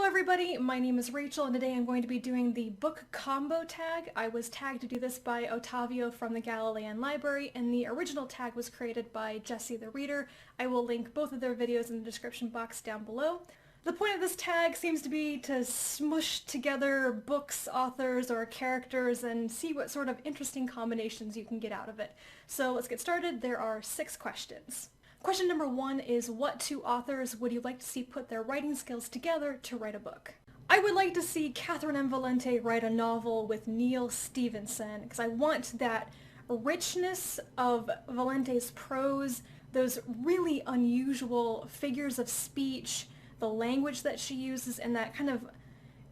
everybody, my name is Rachel and today I'm going to be doing the book combo tag. I was tagged to do this by Ottavio from the Galilean Library and the original tag was created by Jesse the Reader. I will link both of their videos in the description box down below. The point of this tag seems to be to smush together books, authors, or characters and see what sort of interesting combinations you can get out of it. So let's get started. There are 6 questions. Question number 1 is, what 2 authors would you like to see put their writing skills together to write a book? I would like to see Catherine M. Valente write a novel with Neal Stephenson because I want that richness of Valente's prose, those really unusual figures of speech, the language that she uses, and that kind of,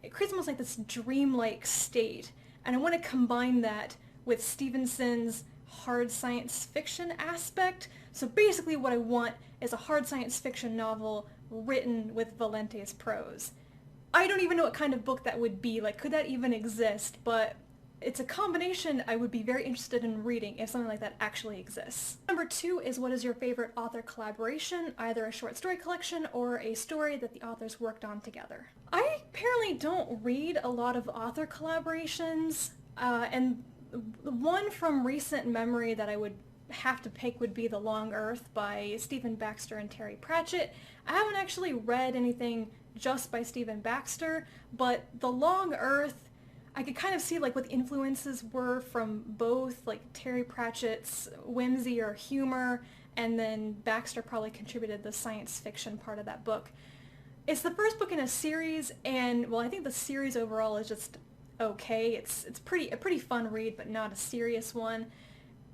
it creates almost like this dreamlike state. And I want to combine that with Stevenson's hard science fiction aspect. So basically what I want is a hard science fiction novel written with Valente's prose. I don't even know what kind of book that would be, like could that even exist, but it's a combination I would be very interested in reading if something like that actually exists. Number 2 is, what is your favorite author collaboration, either a short story collection or a story that the authors worked on together? I apparently don't read a lot of author collaborations, and the one from recent memory that I would have to pick would be The Long Earth by Stephen Baxter and Terry Pratchett. I haven't actually read anything just by Stephen Baxter, but The Long Earth, I could kind of see like what the influences were from both, like Terry Pratchett's whimsy or humor, and then Baxter probably contributed the science fiction part of that book. It's the first book in a series, and well, I think the series overall is just okay. It's a pretty fun read, but not a serious one.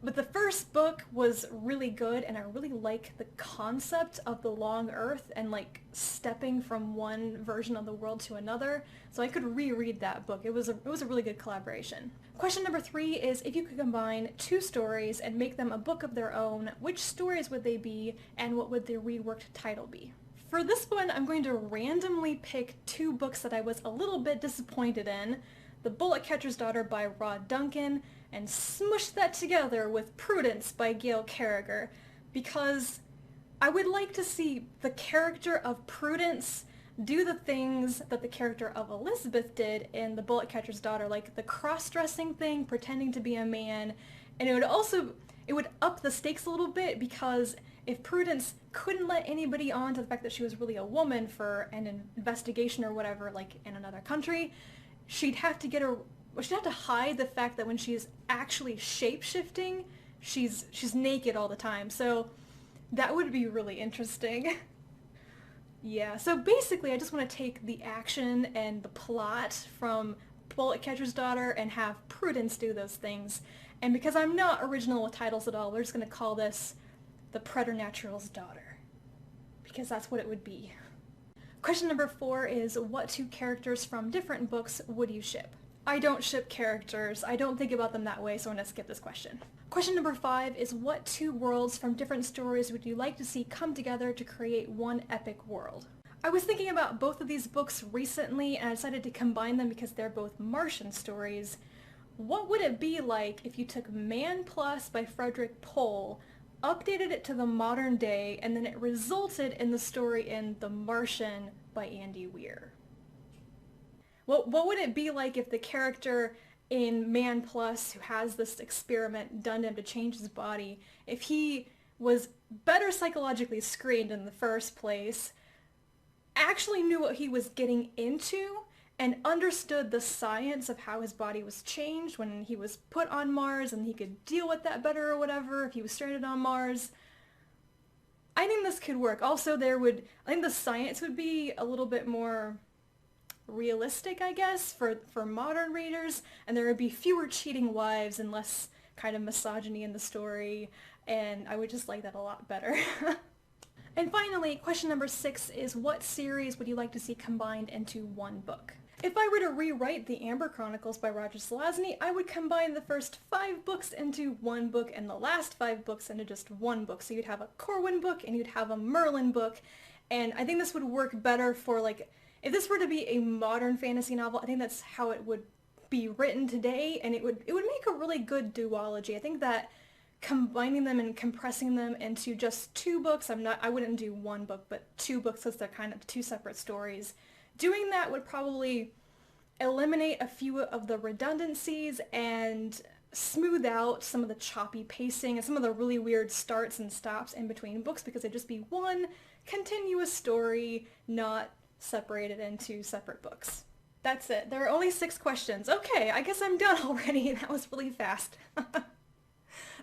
But the first book was really good, and I really like the concept of the Long Earth and like stepping from one version of the world to another. So I could reread that book. It was a really good collaboration. Question number 3 is, if you could combine 2 stories and make them a book of their own, which stories would they be, and what would their reworked title be? For this one, I'm going to randomly pick 2 books that I was a little bit disappointed in. The Bullet Catcher's Daughter by Rod Duncan, and smush that together with Prudence by Gail Carriger, because I would like to see the character of Prudence do the things that the character of Elizabeth did in The Bullet Catcher's Daughter, like the cross-dressing thing, pretending to be a man, and it would up the stakes a little bit, because if Prudence couldn't let anybody on to the fact that she was really a woman for an investigation or whatever, like in another country, she'd have to hide the fact that when she's actually shape-shifting, she's naked all the time. So that would be really interesting. Yeah, so basically I just want to take the action and the plot from Bullet Catcher's Daughter and have Prudence do those things. And because I'm not original with titles at all, we're just going to call this The Preternatural's Daughter, because that's what it would be. Question number 4 is, what 2 characters from different books would you ship? I don't ship characters. I don't think about them that way, so I'm going to skip this question. Question number 5 is, what 2 worlds from different stories would you like to see come together to create one epic world? I was thinking about both of these books recently, and I decided to combine them because they're both Martian stories. What would it be like if you took Man Plus by Frederick Pohl, updated it to the modern day, and then it resulted in the story in The Martian by Andy Weir? What would it be like if the character in Man Plus, who has this experiment done to him to change his body, if he was better psychologically screened in the first place, actually knew what he was getting into, and understood the science of how his body was changed when he was put on Mars, and he could deal with that better or whatever if he was stranded on Mars? I think this could work. Also, I think the science would be a little bit more realistic, I guess, for modern readers, and there would be fewer cheating wives and less kind of misogyny in the story, and I would just like that a lot better. And finally, question number 6 is, what series would you like to see combined into one book? If I were to rewrite the Amber Chronicles by Roger Zelazny, I would combine the first 5 books into one book and the last 5 books into just one book. So you'd have a Corwin book and you'd have a Merlin book, and I think this would work better for, like, if this were to be a modern fantasy novel, I think that's how it would be written today, and it would make a really good duology. I think that combining them and compressing them into just 2 books, I wouldn't do 1 book, but 2 books because they're kind of 2 separate stories, Doing that would probably eliminate a few of the redundancies and smooth out some of the choppy pacing and some of the really weird starts and stops in between books, because it'd just be one continuous story, not separated into separate books. That's it. There are only 6 questions. Okay, I guess I'm done already. That was really fast.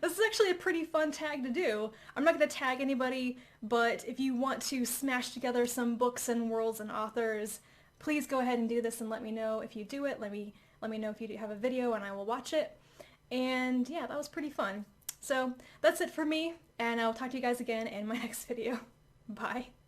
This is actually a pretty fun tag to do. I'm not going to tag anybody, but if you want to smash together some books and worlds and authors, please go ahead and do this and let me know if you do it. Let me know if you have a video and I will watch it. And yeah, that was pretty fun. So that's it for me, and I'll talk to you guys again in my next video. Bye.